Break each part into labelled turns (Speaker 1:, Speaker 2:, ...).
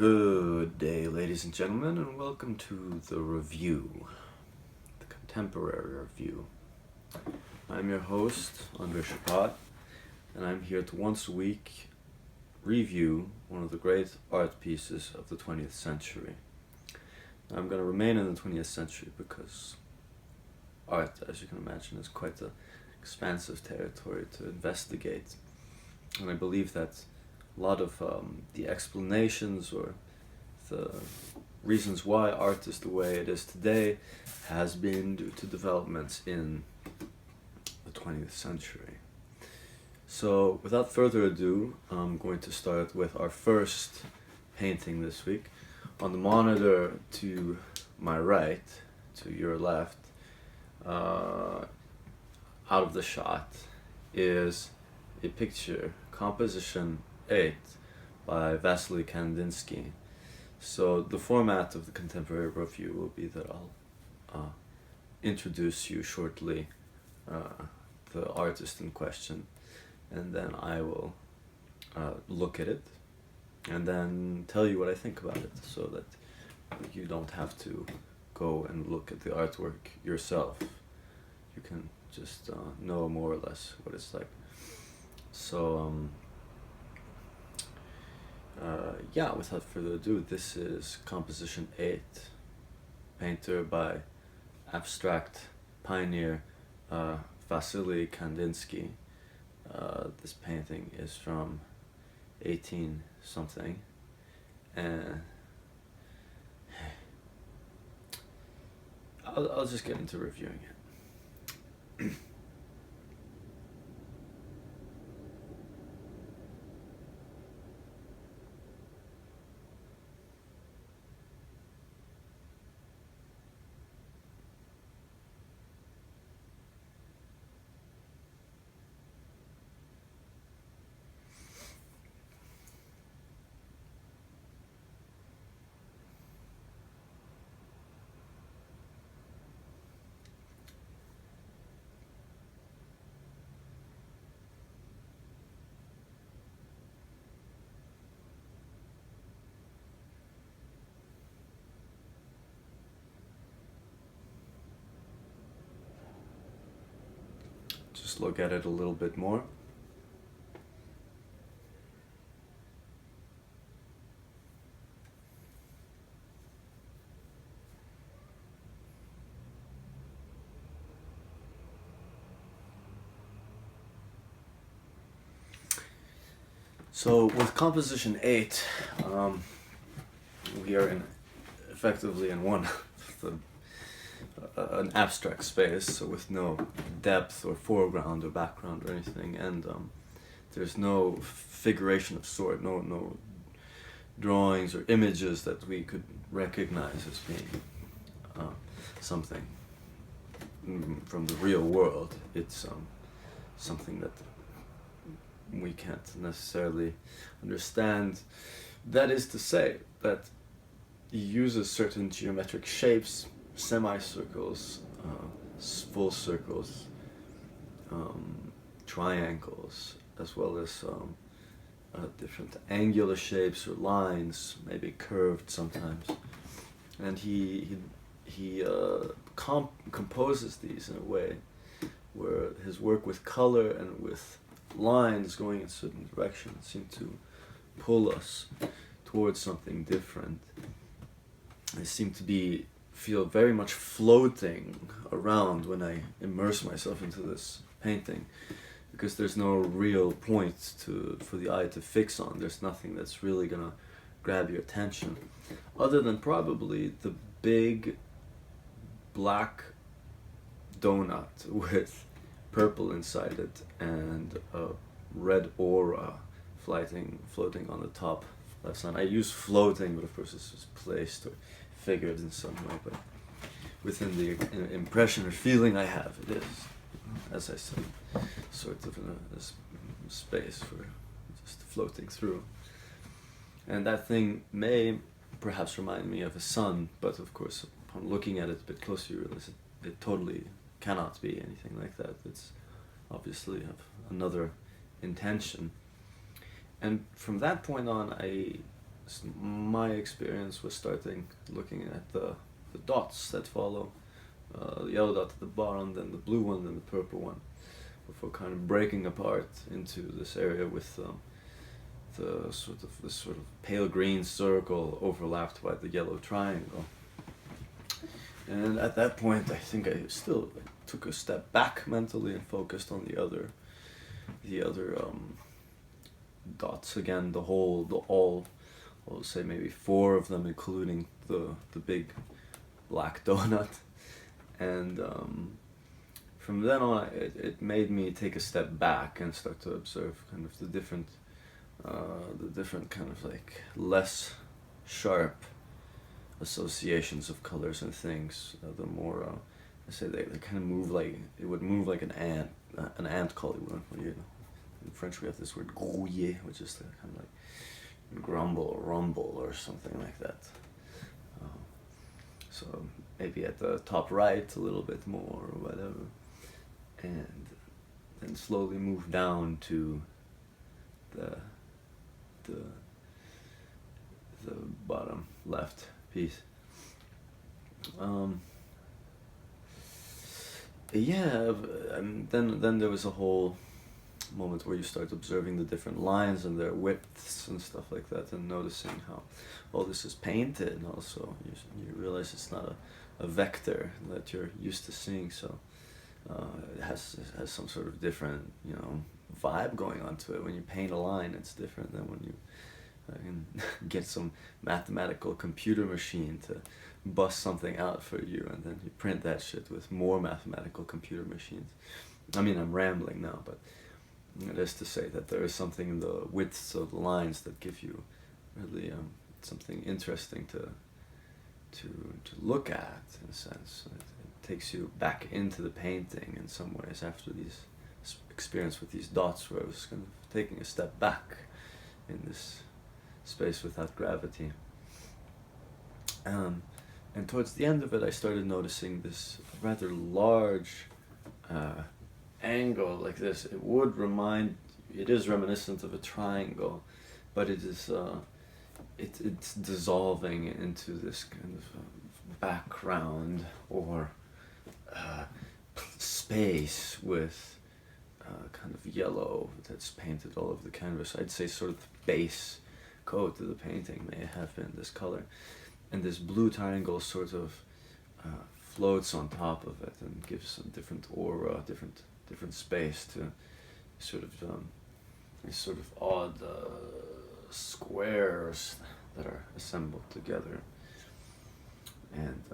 Speaker 1: Good day, ladies and gentlemen, and welcome to the review, the Contemporary review. I'm your host, Andre Chapat, and I'm here to once a week review one of the great art pieces of the 20th century. Now, I'm going to remain in the 20th century because art, as you can imagine, is quite an expansive territory to investigate, and I believe that a lot of the explanations or the reasons why art is the way it is today has been due to developments in the 20th century. So without further ado, I'm going to start with our first painting this week. On the monitor to my right, to your left, out of the shot is a picture, composition VIII by Wassily Kandisky. So the format of the Contemporary review will be that I'll introduce you shortly the artist in question, and then I will look at it and then tell you what I think about it, so that you don't have to go and look at the artwork yourself. You can just know more or less what it's like. So without further ado, this is composition VIII, painter by abstract pioneer Wassily Kandisky. This painting is from 18 something, and I'll just get into reviewing it. Just look at it a little bit more. So with composition VIII, we are effectively in an abstract space, so with no depth or foreground or background or anything, and there's no figuration of sort, no drawings or images that we could recognize as being something from the real world. It's something that we can't necessarily understand. That is to say that he uses certain geometric shapes, semicircles, full circles, triangles, as well as different angular shapes or lines, maybe curved sometimes, and he composes these in a way where his work with color and with lines going in certain directions seem to pull us towards something different. I seem to feel very much floating around when I immerse myself into this painting, because there's no real point for the eye to fix on. There's nothing that's really gonna grab your attention, other than probably the big black donut with purple inside it and a red aura floating on the top left side. I use floating, but of course it's just placed or figured in some way, but within the impression or feeling I have, it is, as I said, sort of in a space for just floating through. And that thing may perhaps remind me of a sun, but of course upon looking at it a bit closer you realize it totally cannot be anything like that. It's obviously have another intention. And from that point on, I my experience was starting looking at the dots that follow, the yellow dot at the bottom, then the blue one, then the purple one, before kind of breaking apart into this area with this sort of pale green circle overlapped by the yellow triangle. And at that point, I think I still took a step back mentally and focused on the other dots again. I'll say maybe 4 of them, including the big black donut. And from then on, it made me take a step back and start to observe kind of the different kind of like less sharp associations of colors and things. The more I say they kind of move like, it would move like an ant collie would. In French we have this word grouiller, which is kind of like grumble or rumble or something like that. So maybe at the top right a little bit more or whatever, and then slowly move down to the bottom left piece. Then there was a whole moment where you start observing the different lines and their widths and stuff like that, and noticing how all this is painted, and also you realize it's not a vector that you're used to seeing, so it has some sort of different, vibe going on to it. When you paint a line, it's different than when you can get some mathematical computer machine to bust something out for you, and then you print that shit with more mathematical computer machines. I mean, I'm rambling now, but it is to say that there is something in the widths of the lines that give you really something interesting to look at, in a sense. It takes you back into the painting in some ways after these experience with these dots, where I was kind of taking a step back in this space without gravity. And towards the end of it, I started noticing this rather large angle like this. It is reminiscent of a triangle, but it is it's dissolving into this kind of background or space with kind of yellow that's painted all over the canvas. I'd say sort of the base coat of the painting may have been this color, and this blue triangle sort of floats on top of it and gives some different aura, different space to these sort of odd squares that are assembled together. And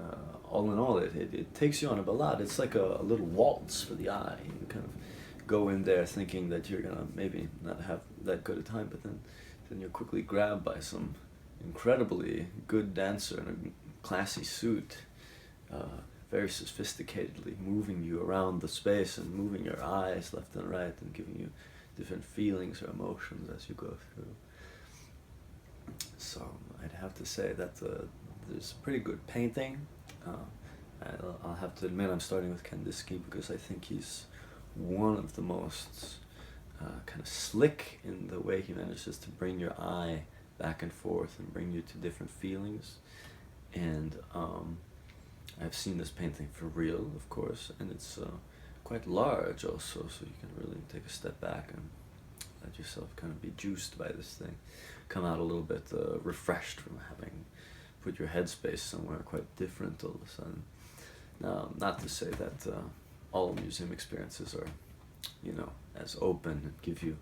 Speaker 1: all in all, it takes you on a ballade. It's like a little waltz for the eye. You kind of go in there thinking that you're gonna maybe not have that good a time, but then you're quickly grabbed by some incredibly good dancer in a classy suit, very sophisticatedly moving you around the space and moving your eyes left and right and giving you different feelings or emotions as you go through. So I'd have to say that there's pretty good painting. I'll have to admit I'm starting with Kandisky because I think he's one of the most kind of slick in the way he manages to bring your eye back and forth and bring you to different feelings. And I've seen this painting for real, of course, and it's quite large also, so you can really take a step back and let yourself kind of be juiced by this thing, come out a little bit refreshed from having put your headspace somewhere quite different all of a sudden. Now, not to say that all museum experiences are, as open and give you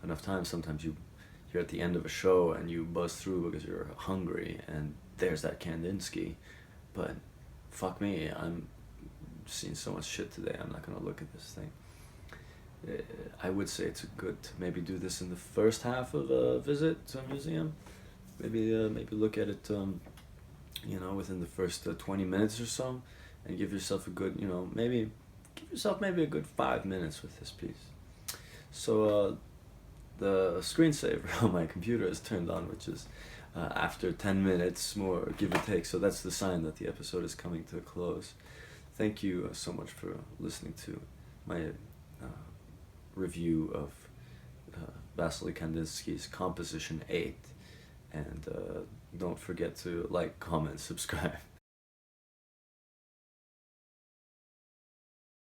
Speaker 1: enough time. Sometimes you're at the end of a show and you buzz through because you're hungry, and there's that Kandisky. But fuck me, I'm seeing so much shit today, I'm not gonna look at this thing. I would say it's good to maybe do this in the first half of a visit to a museum. Maybe look at it, within the first 20 minutes or so, and give yourself a good, maybe a good 5 minutes with this piece. So the screensaver on my computer is turned on, which is after 10 minutes more, give or take. So that's the sign that the episode is coming to a close. Thank you so much for listening to my review of Wassily Kandisky's Composition 8. and don't forget to like, comment, subscribe.